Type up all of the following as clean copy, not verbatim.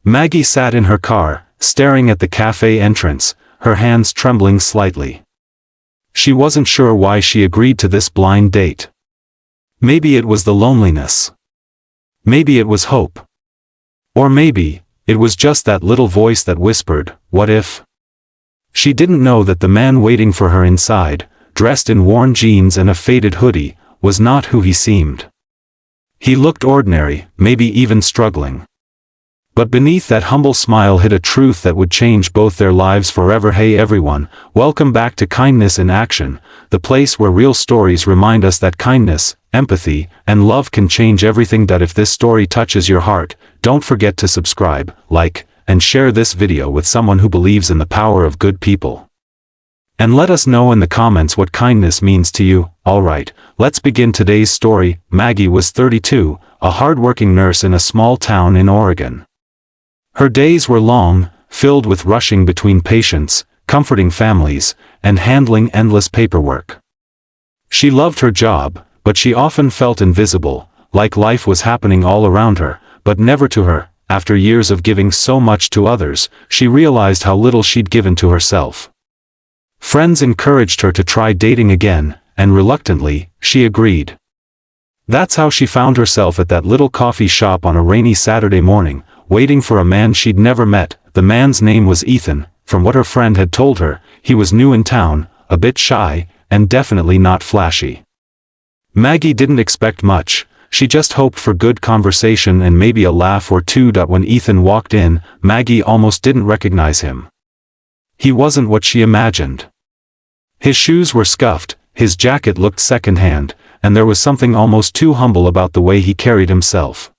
Maggie sat in her car, staring at the cafe entrance, her hands trembling slightly. She wasn't sure why she agreed to this blind date. Maybe it was the loneliness. Maybe it was hope. Or maybe it was just that little voice that whispered, "What if?" She didn't know that the man waiting for her inside, dressed in worn jeans and a faded hoodie, was not who he seemed. He looked ordinary, maybe even struggling. But beneath that humble smile hid a truth that would change both their lives forever. Hey everyone, welcome back to Kindness in Action, the place where real stories remind us that kindness, empathy, and love can change everything. If this story touches your heart, don't forget to subscribe, like, and share this video with someone who believes in the power of good people. And let us know in the comments what kindness means to you. Alright, let's begin today's story. Maggie was 32, a hard-working nurse in a small town in Oregon. Her days were long, filled with rushing between patients, comforting families, and handling endless paperwork. She loved her job, but she often felt invisible, like life was happening all around her, but never to her. After years of giving so much to others, she realized how little she'd given to herself. Friends encouraged her to try dating again, and reluctantly, she agreed. That's how she found herself at that little coffee shop on a rainy Saturday morning, waiting for a man she'd never met. The man's name was Ethan. From what her friend had told her, he was new in town, a bit shy, and definitely not flashy. Maggie didn't expect much. She just hoped for good conversation and maybe a laugh or two. When Ethan walked in, Maggie almost didn't recognize him. He wasn't what she imagined. His shoes were scuffed, his jacket looked secondhand, and there was something almost too humble about the way he carried himself.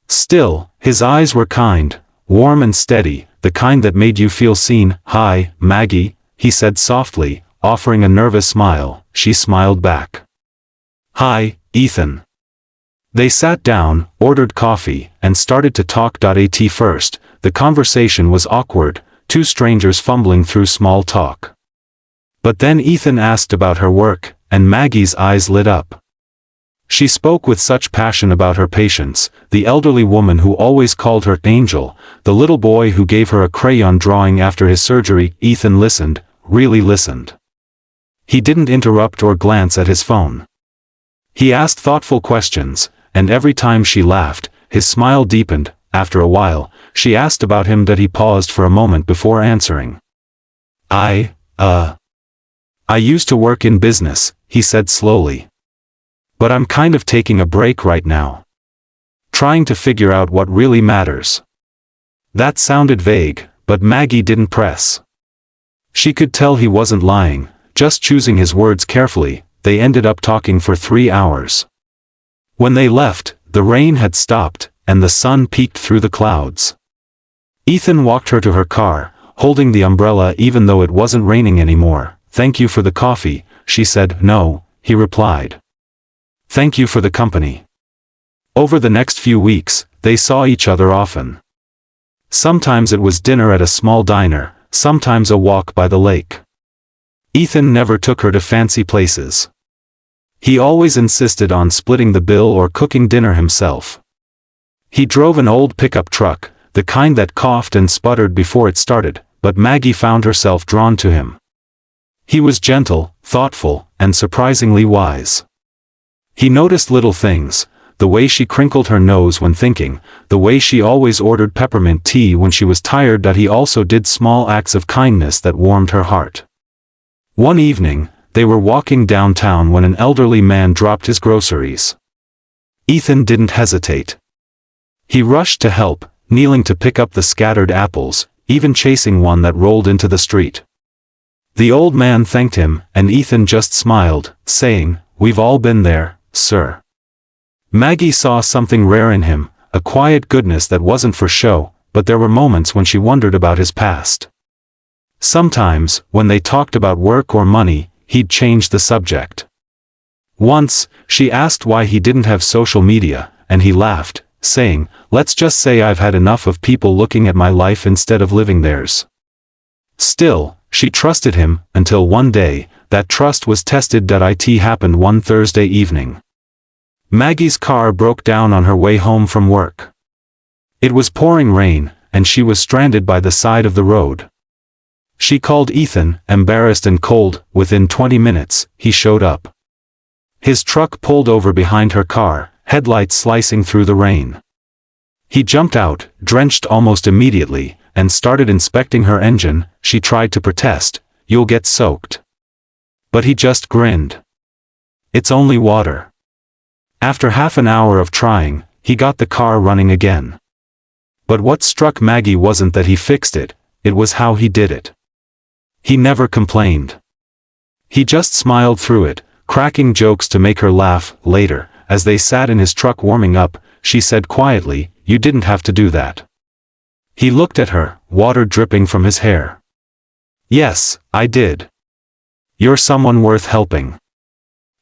Still, his eyes were kind, warm and steady, the kind that made you feel seen. "Hi, Maggie," he said softly, offering a nervous smile. She smiled back. "Hi, Ethan." They sat down, ordered coffee, and started to talk. At first, the conversation was awkward, two strangers fumbling through small talk. But then Ethan asked about her work, and Maggie's eyes lit up. She spoke with such passion about her patients, the elderly woman who always called her Angel, the little boy who gave her a crayon drawing after his surgery. Ethan listened, really listened. He didn't interrupt or glance at his phone. He asked thoughtful questions, and every time she laughed, his smile deepened. After a while, she asked about him. He paused for a moment before answering. I used to work in business," he said slowly. "But I'm kind of taking a break right now. Trying to figure out what really matters." That sounded vague, but Maggie didn't press. She could tell he wasn't lying, just choosing his words carefully. They ended up talking for 3 hours. When they left, the rain had stopped, and the sun peeked through the clouds. Ethan walked her to her car, holding the umbrella even though it wasn't raining anymore. "Thank you for the coffee," she said. "No," he replied. "Thank you for the company." Over the next few weeks, they saw each other often. Sometimes it was dinner at a small diner, sometimes a walk by the lake. Ethan never took her to fancy places. He always insisted on splitting the bill or cooking dinner himself. He drove an old pickup truck, the kind that coughed and sputtered before it started, but Maggie found herself drawn to him. He was gentle, thoughtful, and surprisingly wise. He noticed little things, the way she crinkled her nose when thinking, the way she always ordered peppermint tea when she was tired. He also did small acts of kindness that warmed her heart. One evening, they were walking downtown when an elderly man dropped his groceries. Ethan didn't hesitate. He rushed to help, kneeling to pick up the scattered apples, even chasing one that rolled into the street. The old man thanked him, and Ethan just smiled, saying, "We've all been there, sir." Maggie saw something rare in him, a quiet goodness that wasn't for show, but there were moments when she wondered about his past. Sometimes, when they talked about work or money, he'd change the subject. Once, she asked why he didn't have social media, and he laughed, saying, "Let's just say I've had enough of people looking at my life instead of living theirs." Still, she trusted him, until one day, that trust was tested. It happened one Thursday evening. Maggie's car broke down on her way home from work. It was pouring rain, and she was stranded by the side of the road. She called Ethan, embarrassed and cold. Within 20 minutes, he showed up. His truck pulled over behind her car, headlights slicing through the rain. He jumped out, drenched almost immediately, and started inspecting her engine. She tried to protest, "You'll get soaked." But he just grinned. "It's only water." After half an hour of trying, he got the car running again. But what struck Maggie wasn't that he fixed it, it was how he did it. He never complained. He just smiled through it, cracking jokes to make her laugh. Later, as they sat in his truck warming up, she said quietly, "You didn't have to do that." He looked at her, water dripping from his hair. "Yes, I did. You're someone worth helping."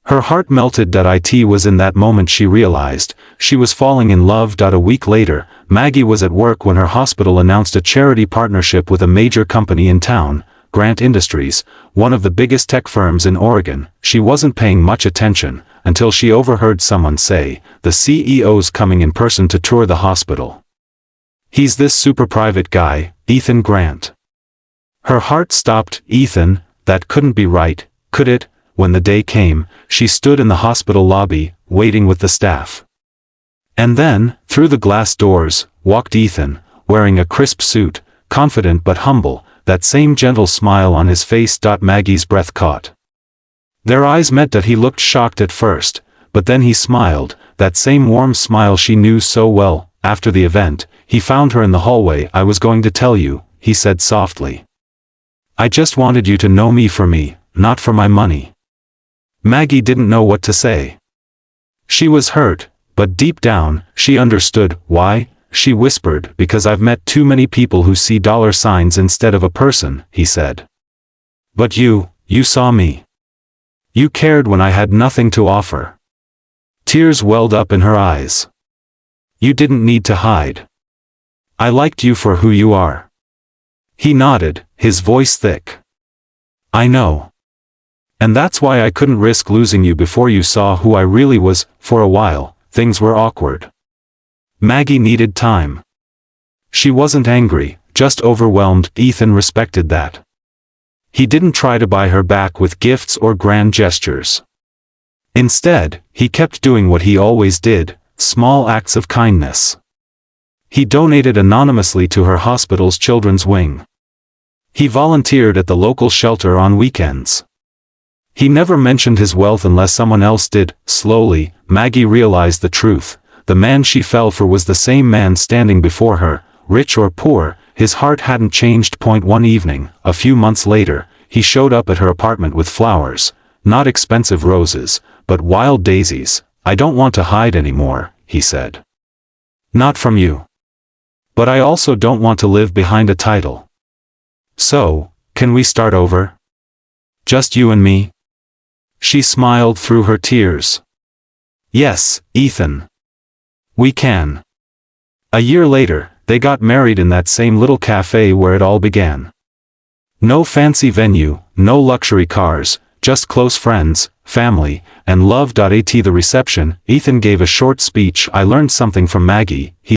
Her heart melted. It was in that moment she realized she was falling in love. A week later, Maggie was at work when her hospital announced a charity partnership with a major company in town, Grant Industries, one of the biggest tech firms in Oregon. She wasn't paying much attention until she overheard someone say, "The CEO's coming in person to tour the hospital. He's this super private guy, Ethan Grant." Her heart stopped. Ethan, that couldn't be right, could it? When the day came, she stood in the hospital lobby, waiting with the staff. And then, through the glass doors, walked Ethan, wearing a crisp suit, confident but humble, that same gentle smile on his face. Maggie's breath caught. Their eyes met. He looked shocked at first, but then he smiled, that same warm smile she knew so well. After the event, he found her in the hallway. "I was going to tell you," he said softly. "I just wanted you to know me for me, not for my money." Maggie didn't know what to say. She was hurt, but deep down, she understood. "Why?" she whispered. "Because I've met too many people who see dollar signs instead of a person," he said. "But you saw me. You cared when I had nothing to offer." Tears welled up in her eyes. "You didn't need to hide. I liked you for who you are." He nodded, his voice thick. "I know. And that's why I couldn't risk losing you before you saw who I really was." For a while, things were awkward. Maggie needed time. She wasn't angry, just overwhelmed. Ethan respected that. He didn't try to buy her back with gifts or grand gestures. Instead, he kept doing what he always did, small acts of kindness. He donated anonymously to her hospital's children's wing. He volunteered at the local shelter on weekends. He never mentioned his wealth unless someone else did. Slowly, Maggie realized the truth. The man she fell for was the same man standing before her, rich or poor. His heart hadn't changed. One evening, a few months later, he showed up at her apartment with flowers, not expensive roses, but wild daisies. "I don't want to hide anymore," he said. "Not from you. But I also don't want to live behind a title. So, can we start over? Just you and me?" She smiled through her tears. "Yes, Ethan. We can." A year later, they got married in that same little cafe where it all began. No fancy venue, no luxury cars, just close friends, family, and love. At the reception, Ethan gave a short speech. "I learned something from Maggie," he